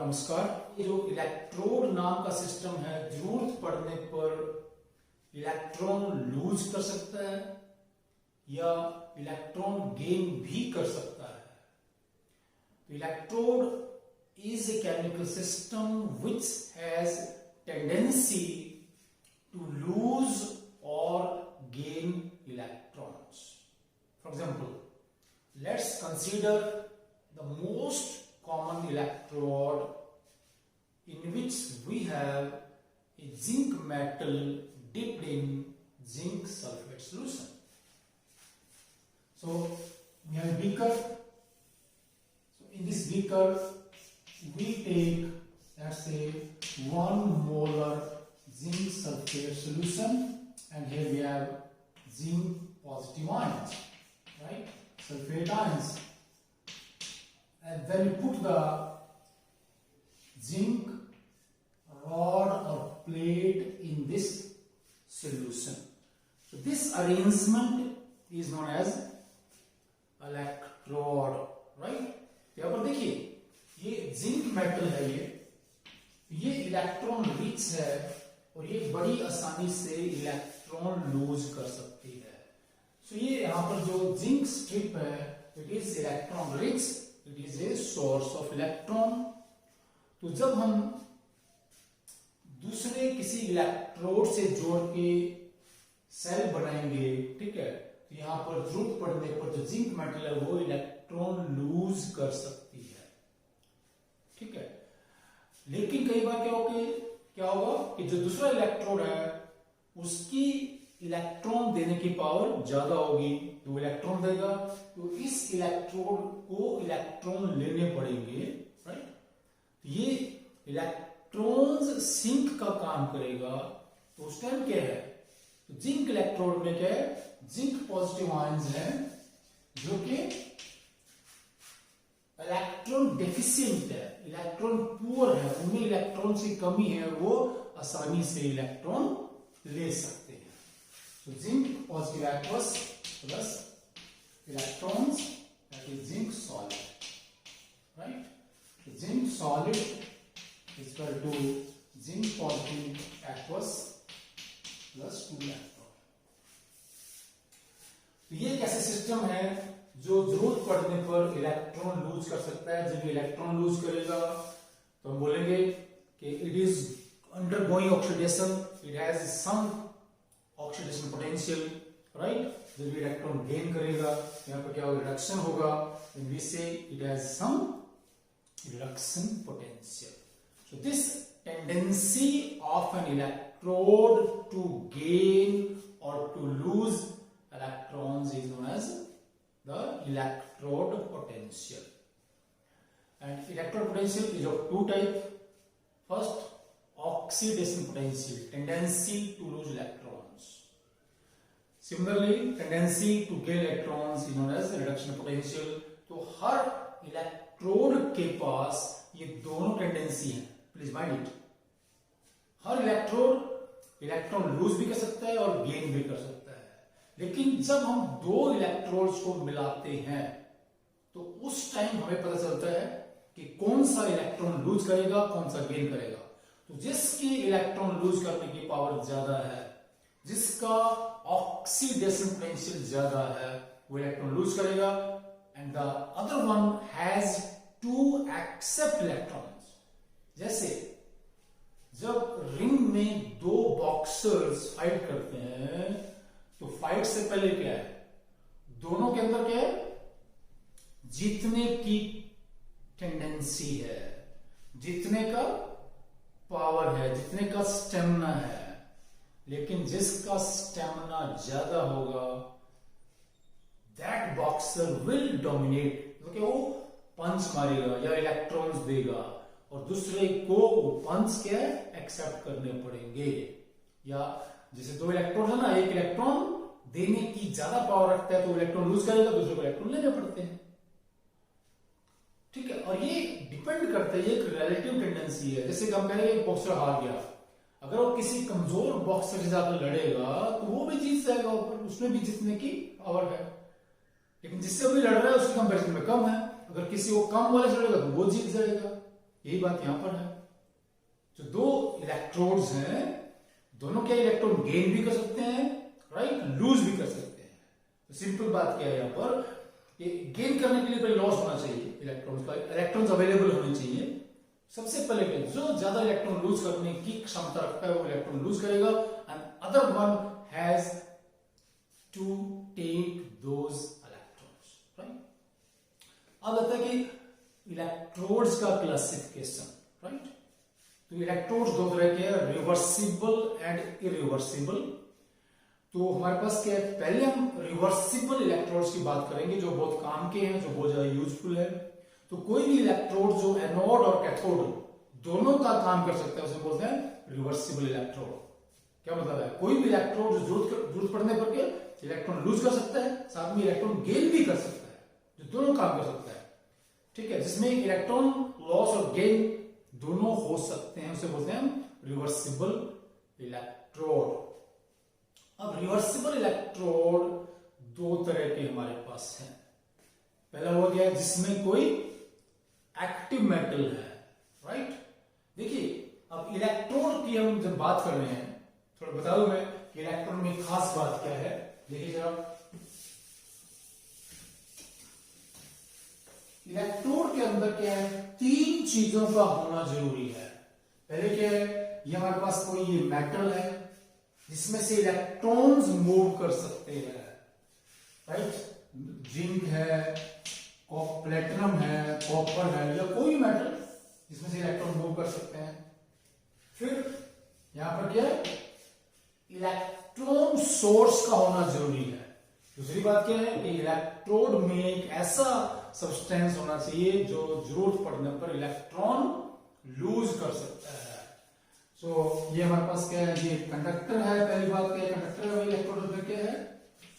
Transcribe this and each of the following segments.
नमस्कार। ये जो इलेक्ट्रोड नाम का सिस्टम है, जरूरत पड़ने पर इलेक्ट्रॉन लूज कर सकता है या इलेक्ट्रॉन गेन भी कर सकता है। तो electrode is a chemical system which has tendency to lose और gain electrons. For example, let's consider the most common electrode in which we have a zinc metal dipped in zinc sulfate solution. So we have a beaker. So in this beaker we take, let's say, 1 molar zinc sulfate solution, and here we have zinc positive ions, right? Sulfate ions, and then we put the zinc rod or plate in this solution. So this arrangement is known as electrode, right? यहाँ पर देखिए, ये zinc metal है, ये electron rich है और ये बड़ी आसानी से इलेक्ट्रॉन लूज कर सकती है। तो ये यहाँ पर जो जिंक स्ट्रिप है, it is electron rich, it is a source of electron. तो जब हम दूसरे किसी इलेक्ट्रोड से जोड़ के सेल बनाएंगे, ठीक है, तो यहाँ पर जरूरत पड़ने पर जो जिंक मेटल है वो इलेक्ट्रॉन लूज कर सकती है, ठीक है। लेकिन कई बार क्या होगा कि जो दूसरा इलेक्ट्रोड है उसकी इलेक्ट्रॉन देने की पावर ज्यादा होगी, तो इलेक्ट्रॉन देगा, तो इस इलेक्ट्रोड को इलेक्ट्रॉन लेने पड़ेंगे, राइट। ये इलेक्ट्रॉन्स सिंक का काम करेगा। तो उस टाइम क्या है, तो जिंक इलेक्ट्रोड में क्या है, जिंक पॉजिटिव आयंस है जो कि इलेक्ट्रॉन डेफिशिएंट है, इलेक्ट्रॉन पुअर है, उनमें इलेक्ट्रॉन की कमी है, वो आसानी से इलेक्ट्रॉन ले सकते हैं। So zinc positive aqueous plus electrons, that is zinc solid, right? So zinc solid is equal to zinc positive aqueous plus 2 electron. तो ये कैसे सिस्टम है जो जरूरत पड़ने पर इलेक्ट्रॉन लूज कर सकता है। जब इलेक्ट्रॉन लूज करेगा तो हम बोलेंगे कि it is undergoing oxidation, it has some oxidation potential, right. जब इलेक्ट्रॉन गेन करेगा यहाँ पर क्या होगा, रिडक्शन होगा, when we say it has some reduction potential. So this tendency of an electrode to gain or to lose electrons is known as the electrode potential. And electrode potential is of two types. First, oxidation potential, tendency to lose electrons. Similarly, tendency to gain electrons is known as reduction potential. तो हर electrode के पास ये दोनों tendency हैं, please mind it. Her electrode electron lose भी कर सकता है और गेन भी कर सकता है, लेकिन जब हम दो इलेक्ट्रोड्स को मिलाते हैं तो उस टाइम हमें पता चलता है कि कौन सा इलेक्ट्रॉन लूज करेगा, कौन सा गेन करेगा। तो जिसकी इलेक्ट्रॉन लूज करने की पावर ज्यादा है, जिसका ऑक्सीडेशन पोटेंशियल ज्यादा है, वो इलेक्ट्रॉन लूज करेगा, and the other one has to accept electrons. जैसे जब रिंग में दो बॉक्सर्स फाइट करते हैं तो फाइट से पहले क्या है, दोनों के अंदर क्या है, जीतने की टेंडेंसी है, जीतने का पावर है, जीतने का स्टेमिना है। लेकिन जिसका स्टेमिना ज्यादा होगा, दैट बॉक्सर विल डोमिनेट, तो क्या वो पंच मारेगा या इलेक्ट्रॉन्स देगा, और दूसरे को वो पंच के एक्सेप्ट करने पड़ेंगे। या जैसे दो इलेक्ट्रॉन है ना, एक इलेक्ट्रॉन देने की ज्यादा पावर रखता है तो इलेक्ट्रॉन लूज करेगा, दूसरे को इलेक्ट्रॉन लेने पड़ते हैं, ठीक है। और ये डिपेंड करता है, ये एक रिलेटिव टेंडेंसी है। जैसे हम कह रहे हैं बॉक्सर हार गया, अगर वो किसी कमजोर बॉक्सर से जाकर लड़ेगा तो वो भी जीत जाएगा, उसमें भी जीतने की पावर है। लेकिन जिससे भी लड़ रहा है उसके कंपैरिजन में कम है, अगर किसी को कम वाले से लड़ेगा तो वो जीत जाएगा, यही बात यहां पर है। जो दो इलेक्ट्रोड्स हैं, दोनों क्या इलेक्ट्रॉन गेन भी कर सकते हैं, राइट, लूज भी कर सकते हैं। तो सिंपल बात क्या है यहां पर, ये गेन करने के लिए पहले लॉस होना चाहिए इलेक्ट्रॉन्स का, इलेक्ट्रॉन्स अवेलेबल होने चाहिए। सबसे पहले जो ज्यादा इलेक्ट्रॉन लूज करने की क्षमता रखता है वो इलेक्ट्रॉन लूज करेगा, and other one has to take those electrons, right. अब आता है कि इलेक्ट्रोड्स का क्लासिफिकेशन, राइट। तो इलेक्ट्रोड्स दो तरह के हैं, रिवर्सिबल एंड इरिवर्सिबल। तो हमारे पास क्या है, पहले हम रिवर्सिबल इलेक्ट्रोड्स की बात करेंगे जो बहुत काम के हैं, जो बहुत ज्यादा यूजफुल है। तो कोई भी इलेक्ट्रोड जो एनोड और कैथोड दोनों का काम कर सकता है उसे बोलते हैं रिवर्सिबल इलेक्ट्रोड। क्या मतलब है, कोई भी इलेक्ट्रोड जो जरूरत पड़ने पर के इलेक्ट्रॉन लूज कर सकता है, साथ में इलेक्ट्रॉन गेन भी कर सकता है, जो दोनों काम कर सकता है, ठीक है, जिसमें इलेक्ट्रॉन लॉस और गेन दोनों हो सकते हैं, उसे बोलते हैं रिवर्सिबल इलेक्ट्रोड। अब रिवर्सिबल इलेक्ट्रोड दो तरह के हमारे पास हैं। पहला हो गया जिसमें कोई एक्टिव मेटल है, राइट। देखिए अब इलेक्ट्रोड की हम जब बात कर रहे हैं, थोड़ा बता दूं मैं कि इलेक्ट्रोड में खास बात क्या है। देखिए जरा, इलेक्ट्रोड के अंदर क्या है, तीन चीजों का होना जरूरी है। पहले क्या है, ये हमारे पास कोई ये मेटल है जिसमें से इलेक्ट्रॉन्स मूव कर सकते हैं, राइट। जिंक है, प्लेटिनम है, कॉपर है, या कोई मेटल जिसमें से इलेक्ट्रॉन मूव कर सकते हैं। फिर यहां पर क्या है, इलेक्ट्रॉन सोर्स का होना जरूरी है। दूसरी बात क्या है कि इलेक्ट्रोड में एक ऐसा सब्सटेंस होना चाहिए जो जरूरत पड़ने पर इलेक्ट्रॉन लूज कर सकता है। सो ये हमारे पास क्या है, ये कंडक्टर है। पहली बात क्या है, कंडक्टर है, इलेक्ट्रोड में क्या है,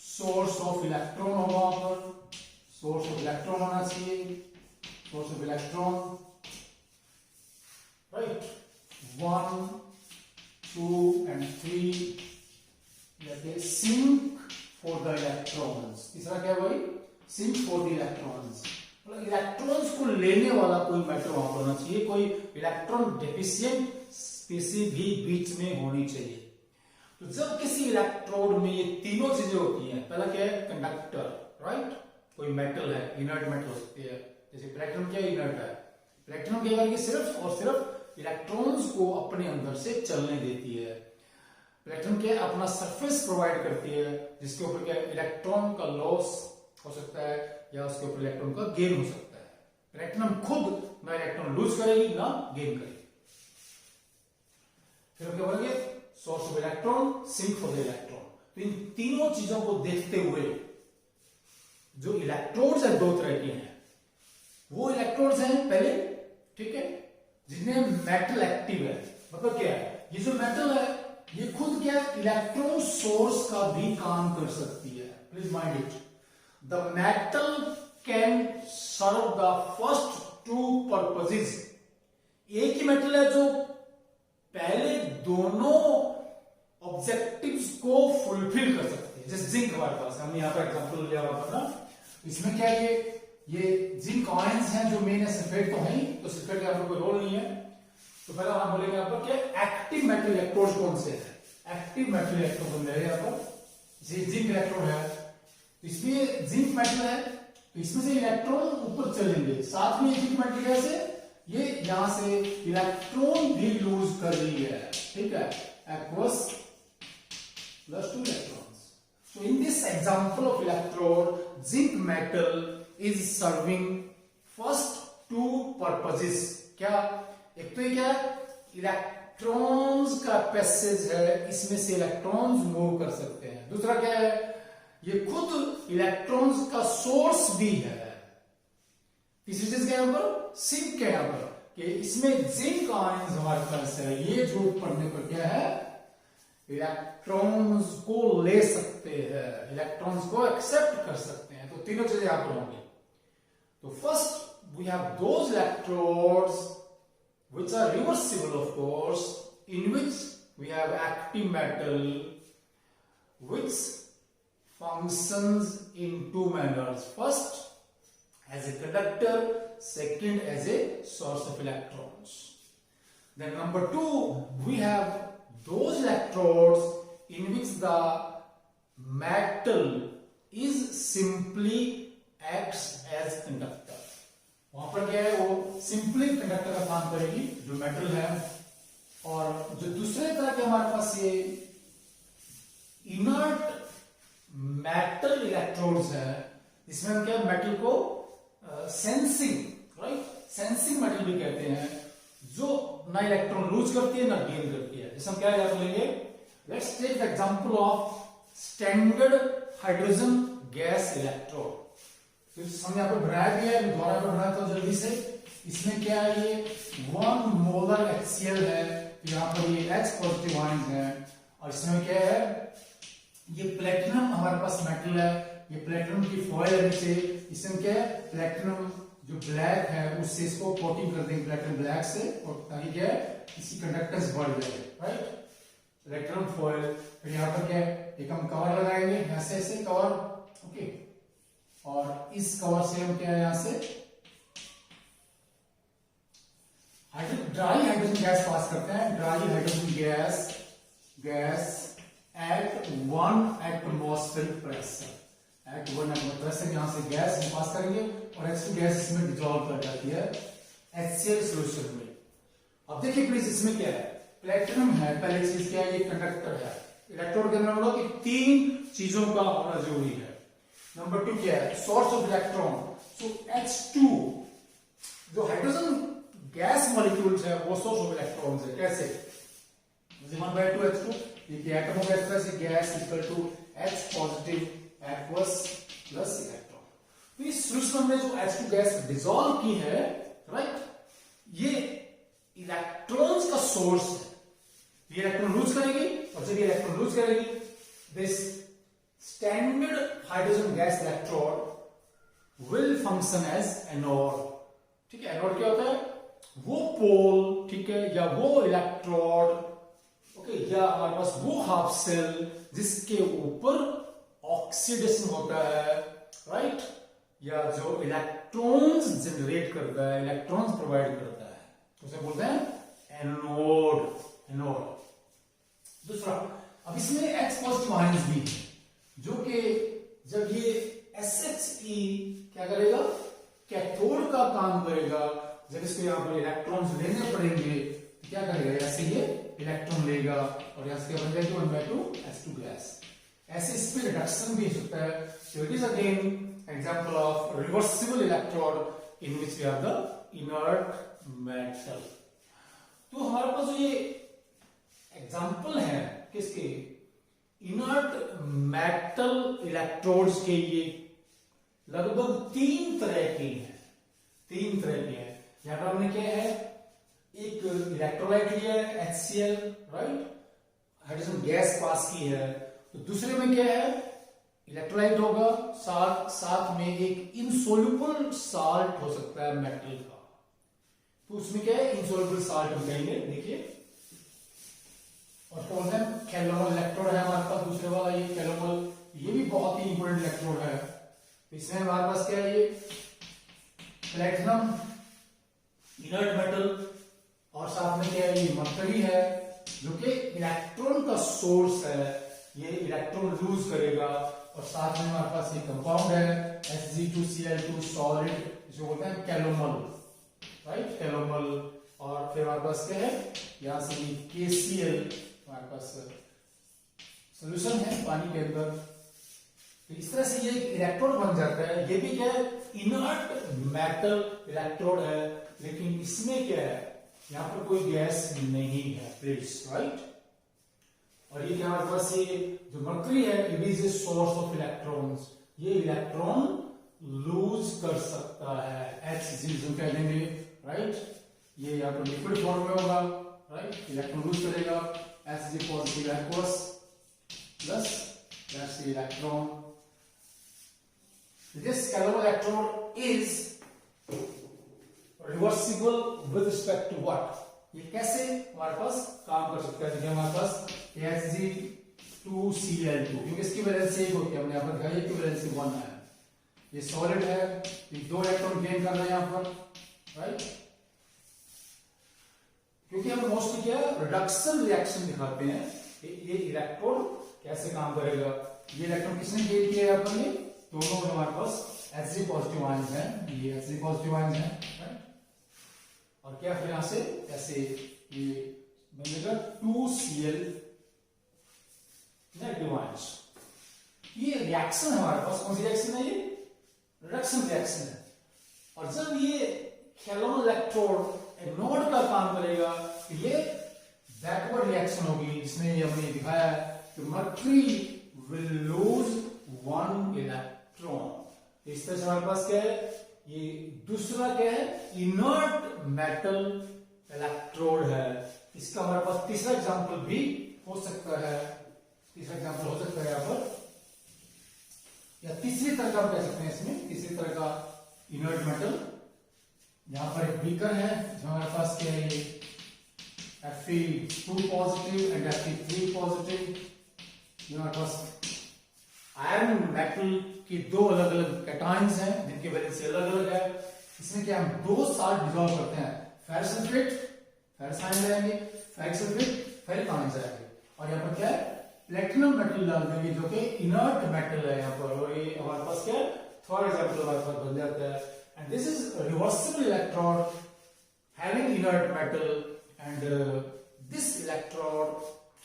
सोर्स ऑफ इलेक्ट्रॉन होगा, वहां पर सोर्स ऑफ इलेक्ट्रॉन होना चाहिए, source of electron, right. 1 2 and 3 sink for the electrons. तीसरा क्या है भाई, सिंक फॉर द इलेक्ट्रॉन्स। मतलब इलेक्ट्रॉन्स को लेने वाला कोई मेटल वहां पर होना चाहिए, कोई इलेक्ट्रॉन डेफिशिएंट स्पीसीज भी बीच में होनी चाहिए। तो जब किसी इलेक्ट्रोड में ये तीनों चीजें होती हैं, पहला क्या है, कंडक्टर, राइट, कोई मेटल है, इनर्ट मेटल हो सकती है, जैसे प्लेटिनम क्या इनर्ट है, प्लेटिनम क्या है, सिर्फ और सिर्फ इलेक्ट्रॉन्स को अपने अंदर से चलने देती है। प्लेटिनम क्या अपना सरफेस प्रोवाइड करती है जिसके ऊपर क्या इलेक्ट्रॉन का लॉस हो सकता है या उसके ऊपर इलेक्ट्रॉन का गेन हो सकता है। प्लेटिनम खुद ना इलेक्ट्रॉन लूज करेगी ना गेन करेगी। फिर क्या बोलेंगे, source of electron, sink for the electron. तो इन तीनों चीजों को देखते हुए जो इलेक्ट्रोड्स है दो तरह के हैं। वो इलेक्ट्रोड्स हैं पहले, ठीक है, जिनमें मेटल एक्टिव है। मतलब क्या है, ये जो मेटल है ये खुद क्या इलेक्ट्रॉन सोर्स का भी काम कर सकती है। Please mind it, the metal can serve the first two purposes. एक ही मेटल है जो पहले दोनों ऑब्जेक्टिव्स को फुलफिल कर सकते हैं। जैसे जिंक हमारे पास, हमने यहां पर एग्जांपल लिया हुआ था ना, इसमें क्या है, ये जिंक आयंस हैं जो मेन है, सल्फेट तो है ही, तो सल्फेट का कोई रोल नहीं है। तो पहले हम बोलेंगे यहाँ पर क्या एक्टिव मेटल इलेक्ट्रोड कौन से है, एक्टिव मेटल इलेक्ट्रोड बन जाएगा यहाँ पर। जिंक इलेक्ट्रोड है, इसमें जिंक मेटल है, तो इसमें से इलेक्ट्रॉन ऊपर चलेंगे, साथ में जिंक मेटल कैसे, ये यहां से इलेक्ट्रॉन भी लूज कर रही है, ठीक है, aqueous plus 2 electrons. So in this example of electrode, zinc metal is serving first two purposes. क्या, एक तो ये क्या है, इलेक्ट्रॉन्स का पैसेज है, इसमें से इलेक्ट्रॉन्स मूव कर सकते हैं। दूसरा क्या है, ये खुद इलेक्ट्रॉन्स का सोर्स भी है। तीसरी चीज क्या है यहाँ पर, सिंक क्या है यहाँ पर, कि इसमें जिंक आयंस हमारे पास है, ये जरूरत पड़ने पर क्या है, इलेक्ट्रॉन्स को ले सकते हैं, इलेक्ट्रॉन्स को एक्सेप्ट कर सकते हैं। तो तीनों चीजें यहां पर होंगी। तो first we have those electrodes which are reversible of course, in which we have active metal which functions in two manners. First, as a conductor, second as a source of electrons. Then number 2, we have those electrodes in which the metal is simply acts as conductor. वहां पर क्या है, वो simply conductor का काम करेगी जो metal है। और जो दूसरे तरह के हमारे पास ये इनर्ट मेटल इलेक्ट्रोड्स है, इसमें हम क्या मेटल को सेंसिंग, राइट, सेंसिंग मेटल भी कहते हैं, जो ना इलेक्ट्रॉन लूज करती है ना गेन करती है। जैसे हम क्या याद लेंगे, let's take the example of standard hydrogen gas electrode. तो हम यहाँ पर बनाया भी है, दोबारा पर बनाया था जल्दी से। इसमें क्या है, ये 1 मोलर HCl है, तो यहाँ पर ये H पॉजिटिव आयन है। और इसमें क्या है, ये प्लेटिनम हमारे पास मेटल है, ये प्लेटिनम की फॉयल है नीचे। इसमें क्या है, प्लेटिनम जो ब्लैक है उससे इसको कोटिंग कर देंगे प्लेटिनम ब्लैक से, और ताकि क्या है इसकी कंडक्टेंस बढ़ जाए, राइट, प्लेटिनम फॉयल। फिर यहाँ पर क्या है, एक हम कवर लगाएंगे ऐसे ऐसे कवर, ओके, और इस कवर से हम क्या है यहाँ से ड्राई हाइड्रोजन गैस पास करते हैं। Dry hydrogen gas at 1 atmospheric pressure, at 1 atmospheric pressure यहाँ से गैस हम पास करेंगे और H2 गैस इसमें डिसॉल्व कर जाती है HCl सॉल्यूशन में। अब देखिए प्लीज, इसमें क्या है, प्लेटिनम है, पहली चीज क्या है, ये कंडक्टर है। इलेक्ट्रोड के अंदर बोला कि 3 चीजों का होना जरूरी है। नंबर 2 क्या है, source of electron. So H2 जो हाइड्रोजन गैस मॉलिक्यूल्स है वो सोर्स ऑफ इलेक्ट्रॉन्स है। कैसे, 1/2 H2, ये atom of H gas equal to H positive aqueous plus electron. तो इस सॉल्यूशन में जो H2 गैस डिसॉल्व की है, राइट, ये इलेक्ट्रॉन्स का सोर्स है। ये इलेक्ट्रॉन लूज करेगी, और जब ये इलेक्ट्रॉन लूज करेगी, this standard hydrogen gas electrode will function as anode. ठीक है, एनोड क्या होता है, वो पोल, ठीक है, या वो इलेक्ट्रोड, ओके, या हमारे पास वो हाफ सेल जिसके ऊपर ऑक्सीडेशन होता है, राइट, या जो इलेक्ट्रॉन्स जनरेट करता है, इलेक्ट्रॉन्स प्रोवाइड करता है, उसे बोलते हैं एनोड। एनोड। दूसरा, अब इसमें H पॉजिटिव आयंस भी है, जो कि जब ये SHE क्या करेगा, कैथोड का काम करेगा। जब इसको यहाँ पर इलेक्ट्रॉन्स लेने पड़ेंगे तो क्या करेगा, ऐसे ये इलेक्ट्रॉन लेगा और यहाँ से क्या बन जाएगी 1/2 H2 गैस। ऐसे इस पे रिडक्शन भी हो सकता है। So it is again example of reversible electrode in which we have the inert metal. तो हमारे पास ये एग्जांपल है किसके, इनर्ट मेटल इलेक्ट्रोड्स के, ये लगभग 3 तरह के हैं। 3 तरह के हैं। यहां पर हमने क्या है, एक इलेक्ट्रोलाइट लिया है HCl, right, hydrogen gas pass की है। तो दूसरे में क्या है, इलेक्ट्रोलाइट होगा, साथ में एक इनसोल्युबल साल्ट हो सकता है मेटल का। तो उसमें क्या है, इनसोल्युबल साल्ट हम कहेंगे। देखिए, और कौन है, कैलोमल इलेक्ट्रोड है हमारे पास दूसरे वाला, ये कैलोमल, ये भी बहुत ही इंपॉर्टेंट इलेक्ट्रोड है। इसमें हमारे पास क्या है, ये प्लेटिनम इनर्ट मेटल, और साथ में क्या है, ये मरकरी है जो कि इलेक्ट्रॉन का सोर्स है, ये इलेक्ट्रॉन लूज करेगा। और साथ में हमारे पास ये कंपाउंड है Hg2Cl2 सॉलिड, जो बोलते हैं कैलोमल, राइट, कैलोमल। और फिर हमारे पास क्या है, यहां से ये KCl हमारे पास सॉल्यूशन है पानी के अंदर। तो इस तरह से ये इलेक्ट्रोड बन जाता है। ये भी क्या है, इनर्ट मेटल इलेक्ट्रोड है, लेकिन इसमें क्या है, यहां पर कोई गैस नहीं है, प्लीज, राइट। और ये क्या हमारे पास, ये जो मर्करी है, it is a source of electrons. ये इलेक्ट्रॉन लूज कर सकता है, Hg कह देंगे, राइट। ये यहाँ पर लिक्विड फॉर्म में होगा, राइट, इलेक्ट्रॉन लूज करेगा, Hg positive aqueous plus that's the electron. This Calomel electrode is reversible with respect to what? ये कैसे हमारे पास काम कर सकता है, देखिए हमारे पास Hg2Cl2, क्योंकि इसकी वैलेंसी एक होती है, हमने यहाँ पर दिखाई, इसकी वैलेंसी 1 है। ये सॉलिड है, ये 2 इलेक्ट्रॉन गेन कर रहे हैं यहां पर, राइट। क्योंकि हम मोस्टली क्या रिडक्शन रिएक्शन दिखाते हैं, ये इलेक्ट्रोड कैसे काम करेगा। ये इलेक्ट्रॉन किसने गेन किया यहां पर, ये दोनों हमारे पास Hg पॉजिटिव आयंस हैं, ये Hg पॉजिटिव आयंस हैं, राइट। और क्या फिर यहां से ऐसे ये बनेगा 2Cl नेगेटिव आयंस। ये रिएक्शन हमारे पास कौन सी रिएक्शन है, ये रिडक्शन रिएक्शन है। और जब ये खेलोन इलेक्ट्रोड एनोड का काम करेगा तो ये बैकवर्ड रिएक्शन होगी, जिसमें ये हमने दिखाया है कि मर्क्यूरी विल लूज 1 इलेक्ट्रॉन। इस तरह से हमारे पास क्या है, ये दूसरा क्या है, इनर्ट मेटल इलेक्ट्रोड है। इसका हमारे पास तीसरा एग्जांपल भी हो सकता है, तीसरा एग्जांपल हो सकता है यहां पर, या तीसरी तरह का कह सकते हैं इसमें, तीसरी तरह का इनर्ट मेटल। यहां पर एक बीकर है जो हमारे पास क्या है, Fe2 positive and Fe3 positive. ये हमारे पास आयरन मेटल की 2 अलग अलग कैटायंस हैं जिनकी वैलेंसी अलग अलग है। इसमें क्या हम 2 साल्ट डिसॉल्व करते हैं, फेरस सल्फेट, फेरस आयन जाएंगे, फेरिक सल्फेट, फेरिक आयन जाएंगे, और यहाँ पर क्या है प्लेटिनम मेटल डाल देंगे जो कि इनर्ट मेटल है यहाँ पर। और ये हमारे पास क्या है, थर्ड एग्जांपल हमारे पास बन जाता है। And this is reversible electrode having inert metal, and this electrode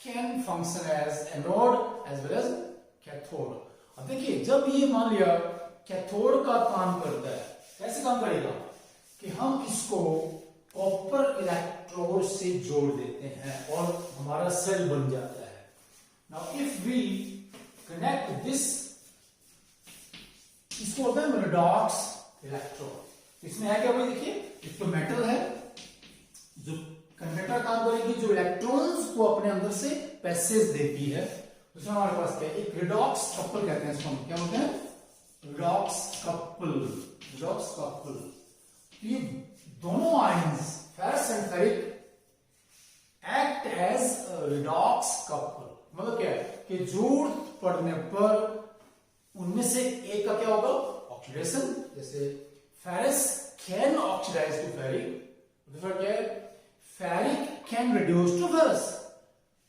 can function as anode as well as cathode. अब देखिए जब ये मान लिया कैथोड का काम करता है, कैसे काम करेगा कि हम इसको कॉपर इलेक्ट्रोड से जोड़ देते हैं और हमारा सेल बन जाता है। Now if we connect this, इसको होता है रिडॉक्स इलेक्ट्रोड। इसमें है क्या भाई, देखिए एक तो मेटल है जो कंडक्टर काम करेगी, जो इलेक्ट्रॉन्स को अपने अंदर से पैसेज देती है। दूसरा हमारे पास क्या है, एक रिडॉक्स कपल कहते हैं इसको, हम क्या बोलते हैं, रिडॉक्स कपल, रिडॉक्स कपल। ये दोनों ions ferrous and ferric act as redox couple. मतलब क्या है कि जरूरत पड़ने पर उनमें से एक का क्या होगा, ऑक्सीडेशन। जैसे ferrous can oxidize to ferric, दूसरा क्या है, ferric can reduce to ferrous.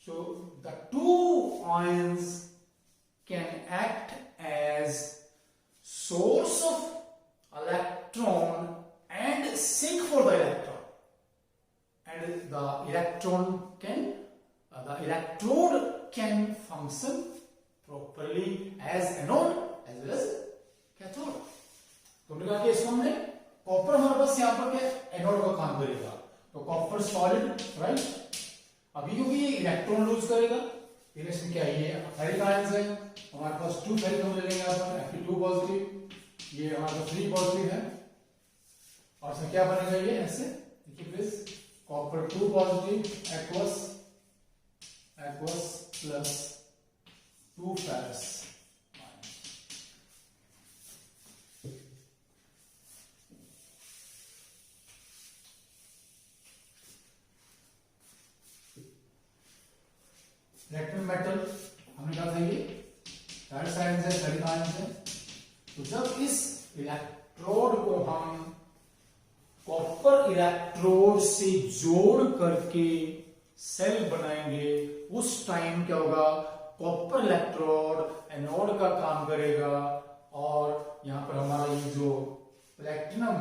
So the 2 ions can act as source of electron and sink for the electron, and the electrode can function properly as anode as well as cathode। तुमने कहा कि इसको हमने copper हमारे पास यहाँ पर क्या anode का काम करेगा, तो कॉपर सॉलिड, राइट। अभी क्योंकि ये इलेक्ट्रॉन लूज करेगा, इसमें क्या है, ये फेरिक आयंस है, हमारे पास 2 फेरिक हम ले लेंगे यहाँ पर, Fe2 पॉजिटिव, ये हमारे पास 3 पॉजिटिव है, और इसमें क्या बनेगा, ये ऐसे देखिए please, copper 2 positive aqueous plus 2 ferrous. Electron metal हमने कहा था ये फेरस आयंस है, फेरिक आयंस है। तो जब इस इलेक्ट्रोड को हम कॉपर इलेक्ट्रोड से जोड़ करके सेल बनाएंगे, उस टाइम क्या होगा, कॉपर इलेक्ट्रोड एनोड का काम करेगा, और यहां पर हमारा ये जो प्लेटिनम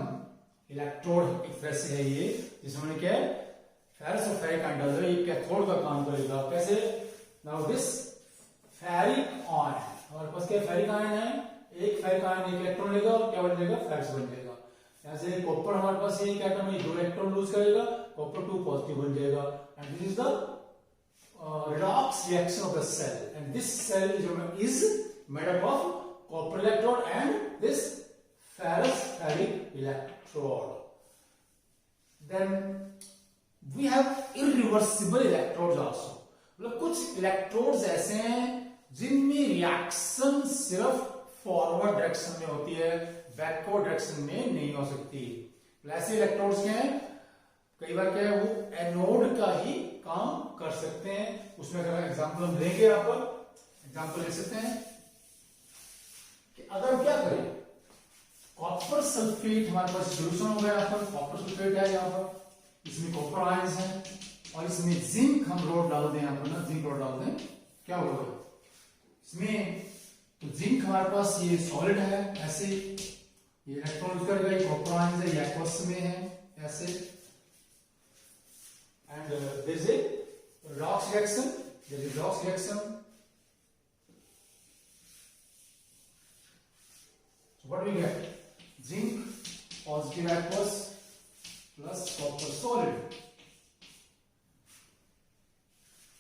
इलेक्ट्रोड एक तरह से है ये, जिसमें क्या है फेरस और फेरिक आयन डाल दो, ये कैथोड का काम करेगा। कैसे, नाउ दिस फेरिक आयन, हमारे पास क्या फेरिक आयन है, एक फेरिक आयन एक इलेक्ट्रॉन लेगा और क्या बन जाएगा, फेरस बन जाएगा। यहां से कॉपर हमारे पास एक एटम में 2 इलेक्ट्रॉन लूज करेगा, कॉपर 2 पॉजिटिव बन जाएगा, and this is the redox reaction of the cell, and this cell is made up of copper electrode and this ferrous ferric electrode. Then we have irreversible electrodes also. मतलब कुछ electrodes ऐसे हैं जिनमें reaction सिर्फ forward direction में होती है, backward direction में नहीं हो सकती। ऐसे इलेक्ट्रोड्स क्या हैं, कई बार क्या है वो एनोड का ही काम कर सकते हैं। उसमें अगर एग्जांपल हम लेंगे, यहाँ पर एग्जांपल ले सकते हैं कि अगर हम क्या करें, कॉपर सल्फेट हमारे पास सोल्यूशन हो गया, यहाँ पर कॉपर सल्फेट है, यहाँ पर इसमें कॉपर आयंस है और इसमें जिंक हम रोड डाल दें, यहाँ पर ना जिंक रोड डाल दें, क्या होगा इसमें, तो जिंक हमारे पास ये सॉलिड है ऐसे, ये इलेक्ट्रॉन यूज करेगा, ये कॉपर आयंस है, ये एक्वस में है ऐसे, and there is a redox reaction, there is redox reaction. So what do we get? Zinc positive aqueous plus copper solid.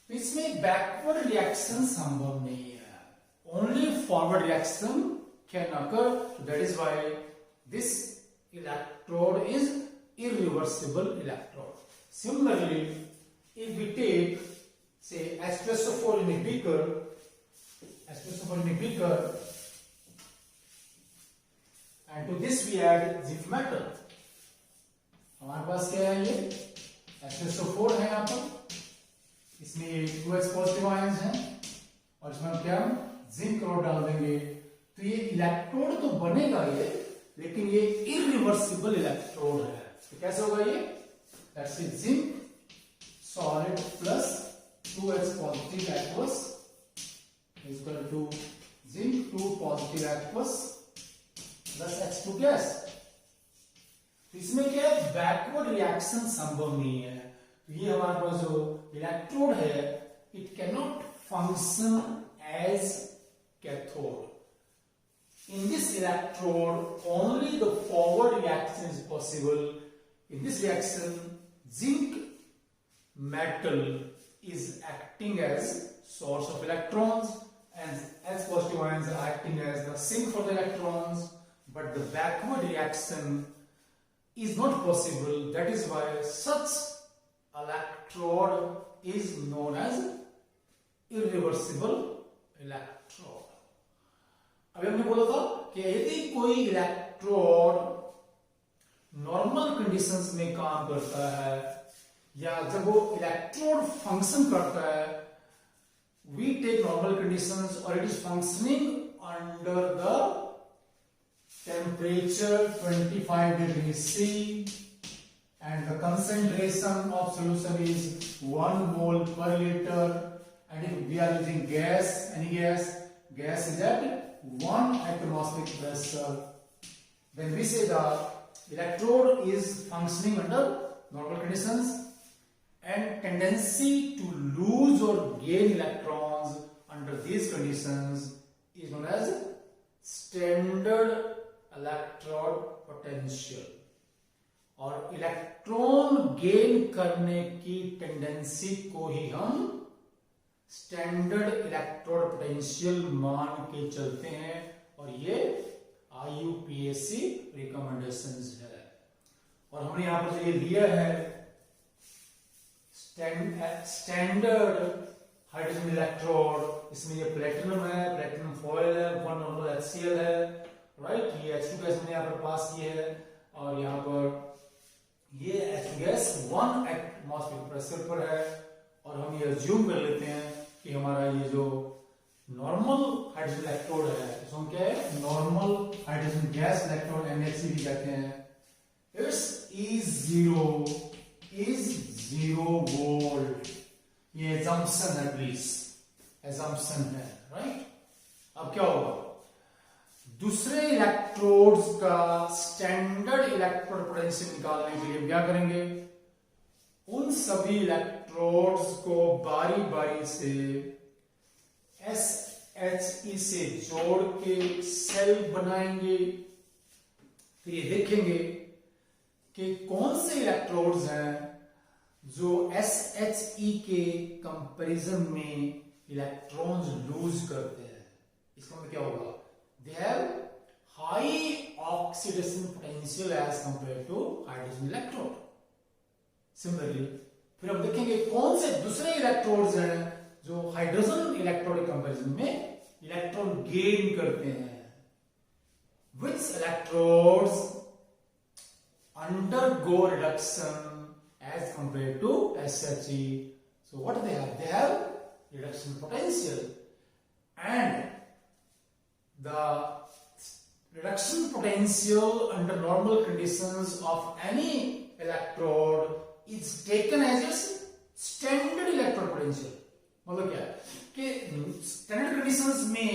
इसमें बैकवर्ड रिएक्शन संभव नहीं है, only forward reaction can occur, that is why this electrode is irreversible electrode. Similarly, if we take say H2SO4 in a beaker, and to this we add zinc metal, हमारे पास क्या है, ये H2SO4 है, यहाँ पर इसमें 2H पॉजिटिव आयंस हैं और इसमें हम क्या जिंक रोड डाल देंगे, तो ये इलेक्ट्रोड तो बनेगा ये, लेकिन ये इरिवर्सिबल इलेक्ट्रोड है, तो कैसे होगा ये, let's say zinc solid plus 2H positive aqueous is equal to zinc 2 positive aqueous plus H2 gas. तो इसमें क्या है, बैकवर्ड रिएक्शन संभव नहीं है, तो ये हमारे पास जो इलेक्ट्रोड है, it can not function as cathode. In this electrode, only the forward reaction is possible. In this reaction, zinc metal is acting as source of electrons and H positive ions are acting as the sink for the electrons, but the backward reaction is not possible. That is why such electrode is known as irreversible electrode. अभी हमने बोला था कि यदि कोई electrode normal conditions में काम करता है या जब वो इलेक्ट्रोड फंक्शन करता है, वी टेक नॉर्मल कंडीशंस और it is functioning under the temperature 25 degree C and the concentration of solution is 1 mole per liter, and if we are using gas, any gas is at 1 atmospheric pressure, then we say the electrode is functioning under normal conditions and tendency to lose or gain electrons under these conditions is known as standard electrode potential. और electron gain करने की tendency को ही हम standard electrode potential मान के चलते हैं, और ये IUPAC रिकमेंडेशंस है. और हमने यहां पर जो ये लिया है स्टैंडर्ड हाइड्रोजन इलेक्ट्रोड, इसमें ये प्लेटिनम है, प्लेटिनम फॉयल है, 1 नॉर्मल HCl है, राइट. ये H2 गैस हमने यहाँ पर पास की है, और यहाँ पर ये H2 गैस 1 एटमॉस्फेरिक प्रेशर पर है, और हम ये अज्यूम कर लेते हैं कि हमारा ये जो नॉर्मल हाइड्रोजन इलेक्ट्रोड है, इसको हम क्या है, normal hydrogen gas electrode NHC भी कहते हैं. It's is 0 volt. ये एजम्पशन है, प्लीज एजम्पशन है, राइट. अब क्या होगा, दूसरे इलेक्ट्रोड्स का स्टैंडर्ड इलेक्ट्रोड पोटेंशियल निकालने के लिए क्या करेंगे, उन सभी इलेक्ट्रोड्स को बारी बारी से SHE से जोड़ के सेल बनाएंगे. फिर ये देखेंगे कि कौन से इलेक्ट्रोड्स हैं जो SHE के कंपैरिजन में इलेक्ट्रॉन्स लूज करते हैं. इसका मतलब क्या होगा, they have high oxidation potential as compared to hydrogen electrode. Similarly, फिर हम देखेंगे कौन से दूसरे इलेक्ट्रोड्स हैं जो हाइड्रोजन इलेक्ट्रोड के कंपैरिजन में इलेक्ट्रॉन गेन करते हैं. Which electrodes undergo reduction as compared to SHE. So what do they have? They have reduction potential, and the reduction potential under normal conditions of any electrode is taken as its standard electrode potential. मतलब क्या है कि standard conditions में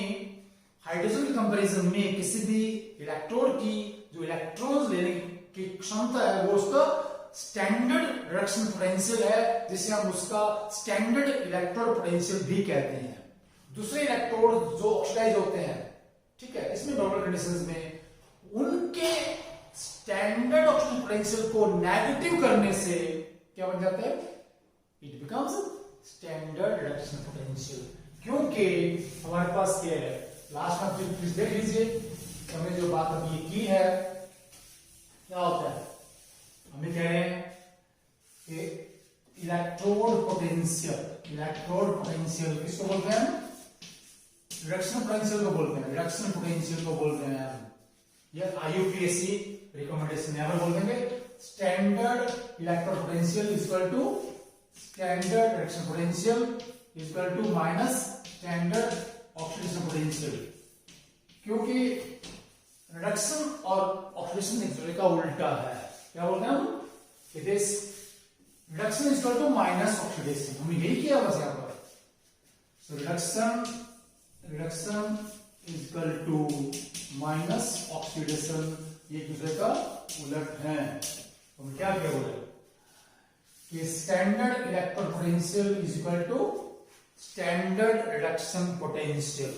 hydrogen के comparison में किसी भी electrode की जो इलेक्ट्रॉन्स लेने की क्षमता है वो उसका स्टैंडर्ड रिडक्शन पोटेंशियल है, जिसे हम उसका स्टैंडर्ड इलेक्ट्रोड पोटेंशियल भी कहते हैं। दूसरे इलेक्ट्रोड जो ऑक्सीडाइज होते हैं, ठीक है, इसमें नॉर्मल कंडीशंस में उनके स्टैंडर्ड ऑक्सीजन पोटेंशियल को नेगेटिव करने से क्या बन जाता है, it becomes standard reduction potential. क्योंकि हमारे पास क्या है, लास्ट में प्लीज देख लीजिए, हमने जो बात अभी की है, क्या होता है, हमें कह रहे हैं कि इलेक्ट्रोड पोटेंशियल किसको बोलते हैं, रिडक्शन पोटेंशियल को बोलते हैं, रिडक्शन पोटेंशियल को बोलते हैं या IUPAC रिकमेंडेशन यहां पर बोल देंगे standard electrode potential is equal to standard reduction potential is equal to minus standard oxidation potential. क्योंकि रिडक्शन और ऑक्सीडेशन एक दूसरे का उल्टा है, क्या बोलते हैं हम, it is reduction is equal to minus oxidation, हमने यही किया बस यहां पर। So reduction is equal to minus oxidation, ये एक दूसरे का उलट है। हम क्या क्या बोले कि standard electrode potential is equal to standard reduction potential.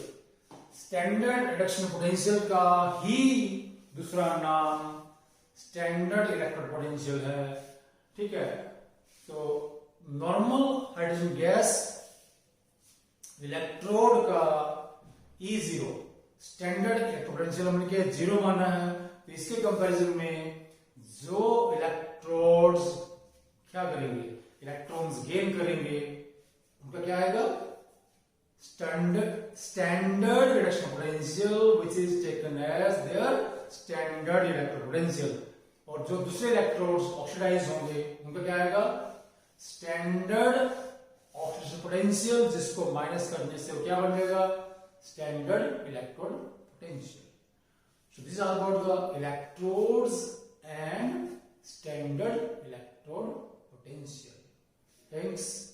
Standard reduction potential का ही दूसरा नाम स्टैंडर्ड इलेक्ट्रोड पोटेंशियल है, ठीक है। तो नॉर्मल हाइड्रोजन गैस इलेक्ट्रोड का E0 स्टैंडर्ड इलेक्ट्रोड पोटेंशियल हमने क्या 0 माना है, तो इसके कंपैरिजन में जो इलेक्ट्रोड्स क्या करेंगे, इलेक्ट्रॉन्स गेन करेंगे, उनका क्या आएगा, standard reduction potential which is taken as their standard electrode potential. और जो दूसरे इलेक्ट्रोड्स ऑक्सीडाइज होंगे उनका क्या आएगा, स्टैंडर्ड ऑक्सीडेशन पोटेंशियल, जिसको माइनस करने से वो क्या बन जाएगा, standard electrode potential. So these are about the electrodes and standard electrode potential. Thanks.